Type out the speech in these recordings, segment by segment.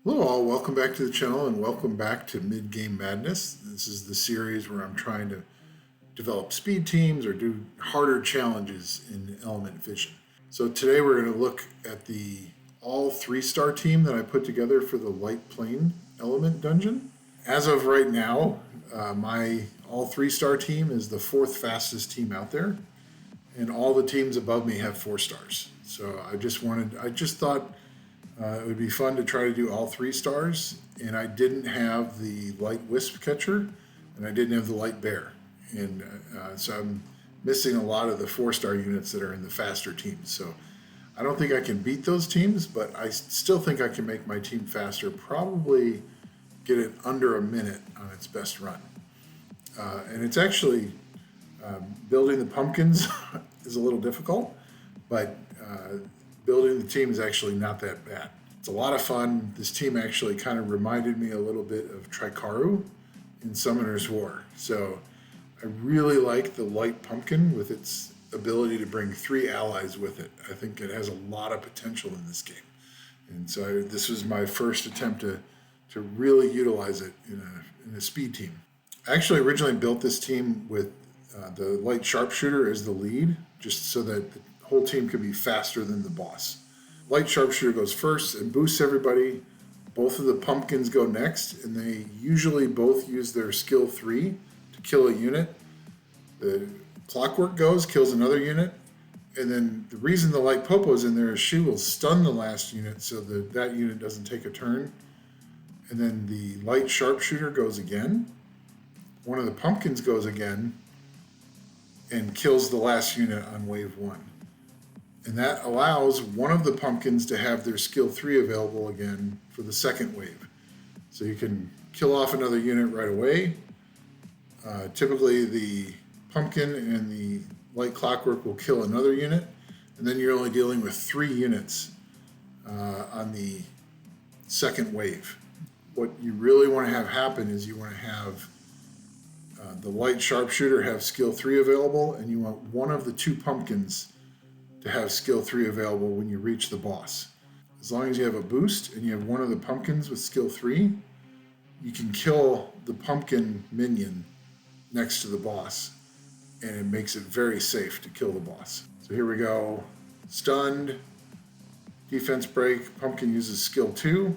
Hello all, welcome back to the channel and welcome back to Mid-Game Madness. This is the series where I'm trying to develop speed teams or do harder challenges in Element Fission. So today we're going to look at the all 3-star team that I put together for the Light Plane Element Dungeon. As of right now, my all 3-star team is the 4th fastest team out there, and all the teams above me have 4 stars. So I just thought it would be fun to try to do all 3 stars, and I didn't have the light wisp catcher, and I didn't have the light bear, and so I'm missing a lot of the 4-star units that are in the faster teams. So I don't think I can beat those teams, but I still think I can make my team faster. Probably get it under a minute on its best run, and it's actually building the pumpkins is a little difficult, but building the team is actually not that bad. It's a lot of fun. This team actually kind of reminded me a little bit of Trikaru in Summoner's War. So I really like the light pumpkin with its ability to bring 3 allies with it. I think it has a lot of potential in this game. And so this was my first attempt to really utilize it in a speed team. I actually originally built this team with the light sharpshooter as the lead, just so that the whole team could be faster than the boss. Light sharpshooter goes first and boosts everybody. Both of the pumpkins go next, and they usually both use their skill 3 to kill a unit. The clockwork goes, kills another unit, and then the reason the light popo's in there is she will stun the last unit so that unit doesn't take a turn. And then the light sharpshooter goes again. One of the pumpkins goes again and kills the last unit on wave 1. And that allows one of the pumpkins to have their skill 3 available again for the second wave. So you can kill off another unit right away. Typically the pumpkin and the light clockwork will kill another unit, and then you're only dealing with 3 units on the second wave. What you really want to have happen is you want to have the light sharpshooter have skill 3 available, and you want one of the 2 pumpkins to have skill 3 available when you reach the boss. As long as you have a boost and you have one of the pumpkins with skill 3, you can kill the pumpkin minion next to the boss, and it makes it very safe to kill the boss. So here we go. Stunned, defense break, pumpkin uses skill 2,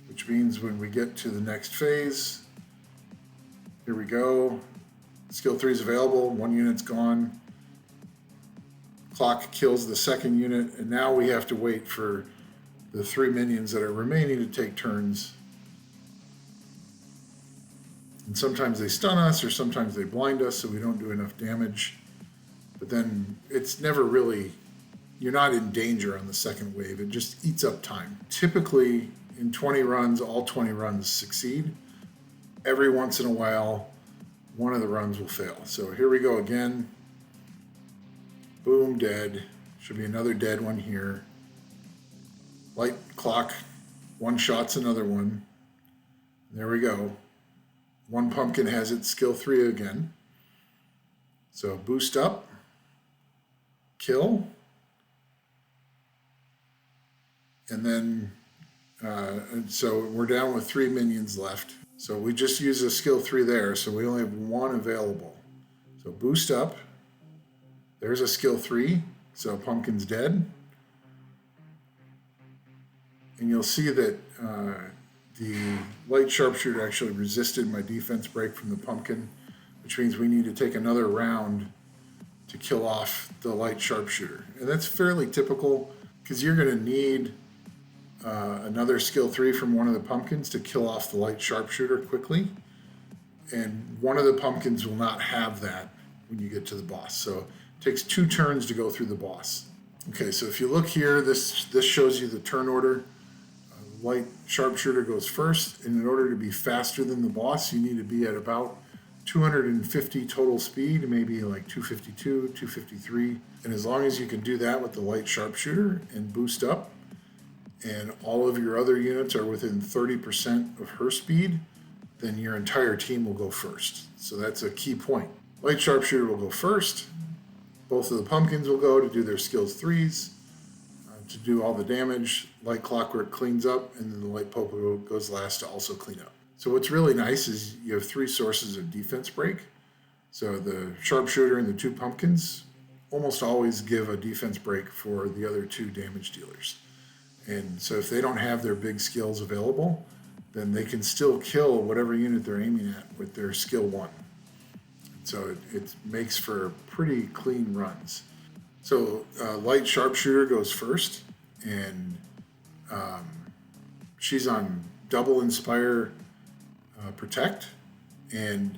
which means when we get to the next phase, here we go. Skill 3 is available, 1 unit's gone. Clock kills the second unit, and now we have to wait for the 3 minions that are remaining to take turns. And sometimes they stun us, or sometimes they blind us, so we don't do enough damage. But then it's never really, you're not in danger on the second wave. It just eats up time. Typically, in 20 runs, all 20 runs succeed. Every once in a while, one of the runs will fail. So here we go again. Boom, dead. Should be another dead one here. Light clock, one shots another one. There we go. One pumpkin has its skill 3 again. So boost up, kill, and then so we're down with 3 minions left. So we just use a skill 3 there, so we only have 1 available. So boost up. There's a skill 3, so pumpkin's dead. And you'll see that the light sharpshooter actually resisted my defense break from the pumpkin, which means we need to take another round to kill off the light sharpshooter. And that's fairly typical, because you're going to need another skill 3 from one of the pumpkins to kill off the light sharpshooter quickly. And one of the pumpkins will not have that when you get to the boss. So it takes 2 turns to go through the boss. Okay, so if you look here, this shows you the turn order. Light sharpshooter goes first, and in order to be faster than the boss, you need to be at about 250 total speed, maybe like 252, 253. And as long as you can do that with the light sharpshooter and boost up, and all of your other units are within 30% of her speed, then your entire team will go first. So that's a key point. Light sharpshooter will go first. Both of the pumpkins will go to do their skills 3s. to do all the damage. Light Clockwork cleans up, and then the Light Popo goes last to also clean up. So what's really nice is you have 3 sources of defense break. So the Sharpshooter and the 2 pumpkins almost always give a defense break for the other 2 damage dealers. And so if they don't have their big skills available, then they can still kill whatever unit they're aiming at with their skill 1. So it makes for pretty clean runs. So Light Sharpshooter goes first, and she's on double Inspire Protect, and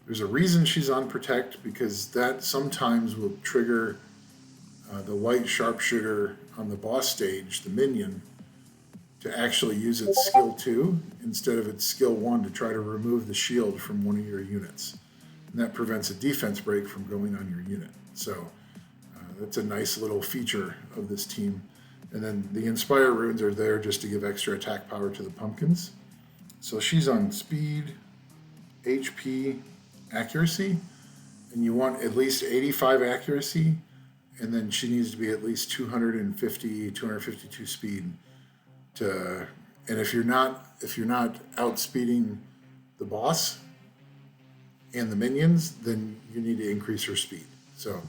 there's a reason she's on Protect, because that sometimes will trigger the Light Sharpshooter on the boss stage, the minion, to actually use its skill 2 instead of its skill 1 to try to remove the shield from one of your units. And that prevents a defense break from going on your unit. So that's a nice little feature of this team. And then the Inspire runes are there just to give extra attack power to the pumpkins. So she's on speed, HP, accuracy, and you want at least 85 accuracy, and then she needs to be at least 252 speed to, and if you're not outspeeding the boss and the minions, then you need to increase her speed. So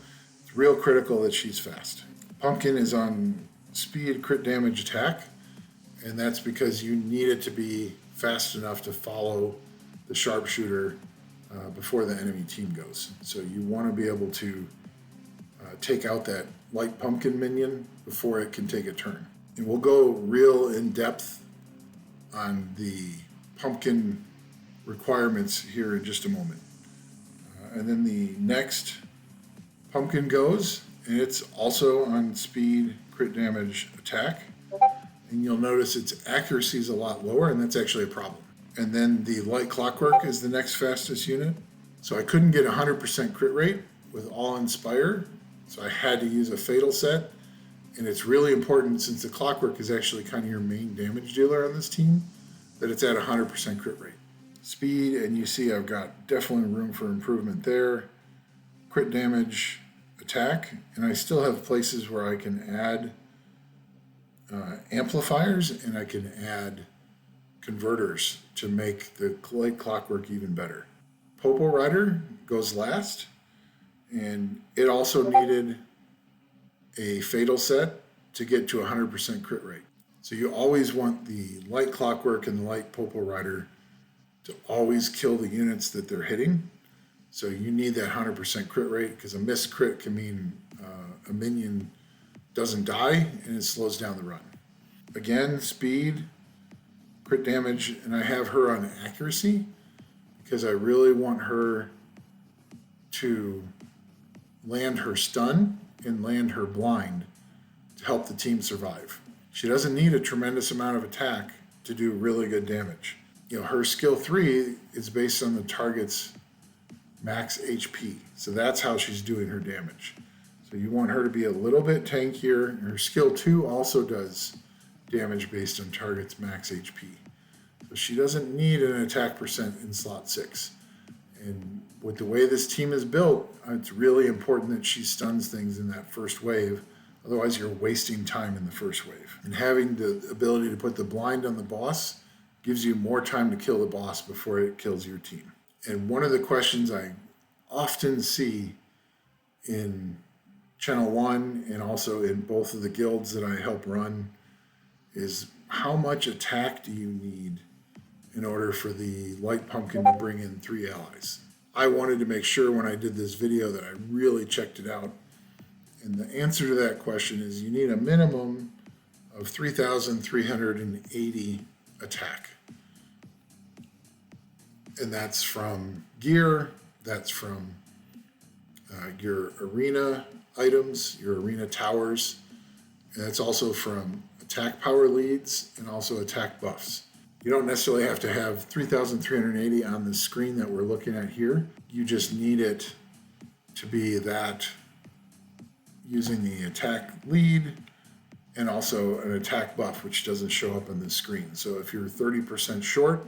it's real critical that she's fast. Pumpkin is on speed, crit damage, attack, and that's because you need it to be fast enough to follow the Sharpshooter before the enemy team goes. So you want to be able to take out that light pumpkin minion before it can take a turn. And we'll go real in depth on the pumpkin requirements here in just a moment. And then the next pumpkin goes, and it's also on speed, crit damage, attack. And you'll notice its accuracy is a lot lower, and that's actually a problem. And then the Light Clockwork is the next fastest unit. So I couldn't get 100% crit rate with all Inspire, so I had to use a Fatal set. And it's really important, since the Clockwork is actually kind of your main damage dealer on this team, that it's at 100% crit rate. Speed, and you see I've got definitely room for improvement there. Crit damage, attack, and I still have places where I can add amplifiers, and I can add converters to make the Light Clockwork even better. Popo Rider goes last, and it also needed a Fatal set to get to 100% crit rate. So you always want the Light Clockwork and the Light Popo Rider to always kill the units that they're hitting. So you need that 100% crit rate, because a missed crit can mean a minion doesn't die and it slows down the run. Again, speed, crit damage, and I have her on accuracy because I really want her to land her stun and land her blind to help the team survive. She doesn't need a tremendous amount of attack to do really good damage. You know, her skill 3 is based on the target's max HP. So that's how she's doing her damage. So you want her to be a little bit tankier. Her skill 2 also does damage based on target's max HP. So she doesn't need an attack percent in slot 6. And with the way this team is built, it's really important that she stuns things in that first wave. Otherwise, you're wasting time in the first wave. And having the ability to put the blind on the boss gives you more time to kill the boss before it kills your team. And one of the questions I often see in Channel 1 and also in both of the guilds that I help run is, how much attack do you need in order for the Light Pumpkin to bring in 3 allies? I wanted to make sure when I did this video that I really checked it out. And the answer to that question is you need a minimum of 3,380 attack. And that's from gear, that's from your arena items, your arena towers, and it's also from attack power leads and also attack buffs. You don't necessarily have to have 3,380 on the screen that we're looking at here. You just need it to be that using the attack lead and also an attack buff, which doesn't show up on the screen. So if you're 30% short,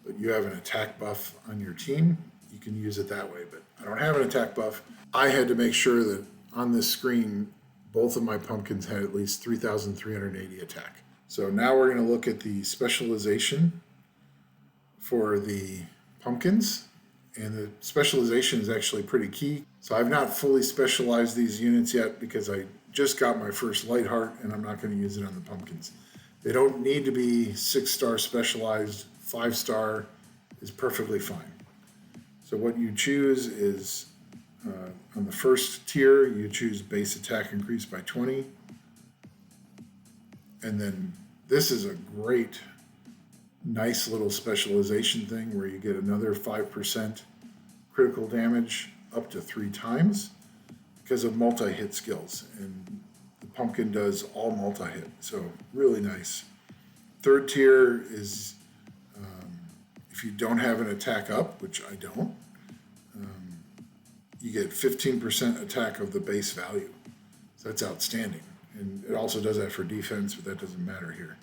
but you have an attack buff on your team, you can use it that way. But I don't have an attack buff. I had to make sure that on this screen, both of my pumpkins had at least 3,380 attack. So now we're going to look at the specialization for the pumpkins. And the specialization is actually pretty key. So I've not fully specialized these units yet because I just got my first light heart and I'm not going to use it on the pumpkins. They don't need to be 6-star specialized. 5-star is perfectly fine. So what you choose is on the first tier, you choose base attack increase by 20. And then this is a great, nice little specialization thing where you get another 5% critical damage up to 3 times because of multi-hit skills. And the pumpkin does all multi-hit, so really nice. Third tier is if you don't have an attack up, which I don't, you get 15% attack of the base value. So that's outstanding. And it also does that for defense, but that doesn't matter here.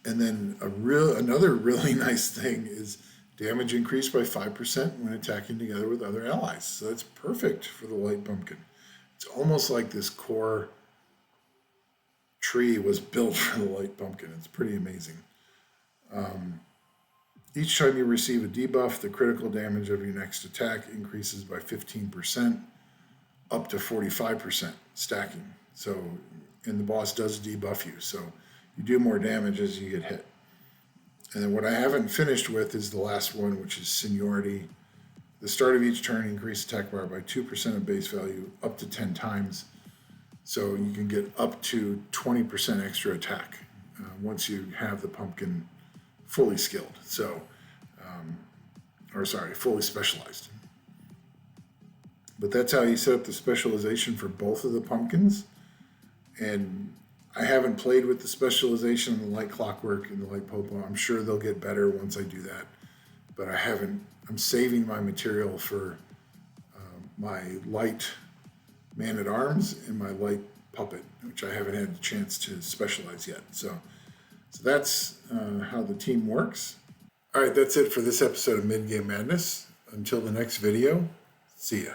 And then another really nice thing is damage increased by 5% when attacking together with other allies. So that's perfect for the light pumpkin. It's almost like this core tree was built for the light pumpkin. It's pretty amazing. Each time you receive a debuff, the critical damage of your next attack increases by 15% up to 45% stacking. So, and the boss does debuff you. So you do more damage as you get hit. And then what I haven't finished with is the last one, which is seniority. The start of each turn, increase attack bar by 2% of base value up to 10 times. So you can get up to 20% extra attack once you have the pumpkin fully skilled. So, fully specialized. But that's how you set up the specialization for both of the pumpkins. And I haven't played with the specialization in the light clockwork and the light popo. I'm sure they'll get better once I do that. But I haven't. I'm saving my material for my light man-at-arms and my light puppet, which I haven't had a chance to specialize yet. So that's how the team works. All right, that's it for this episode of Midgame Madness. Until the next video, see ya.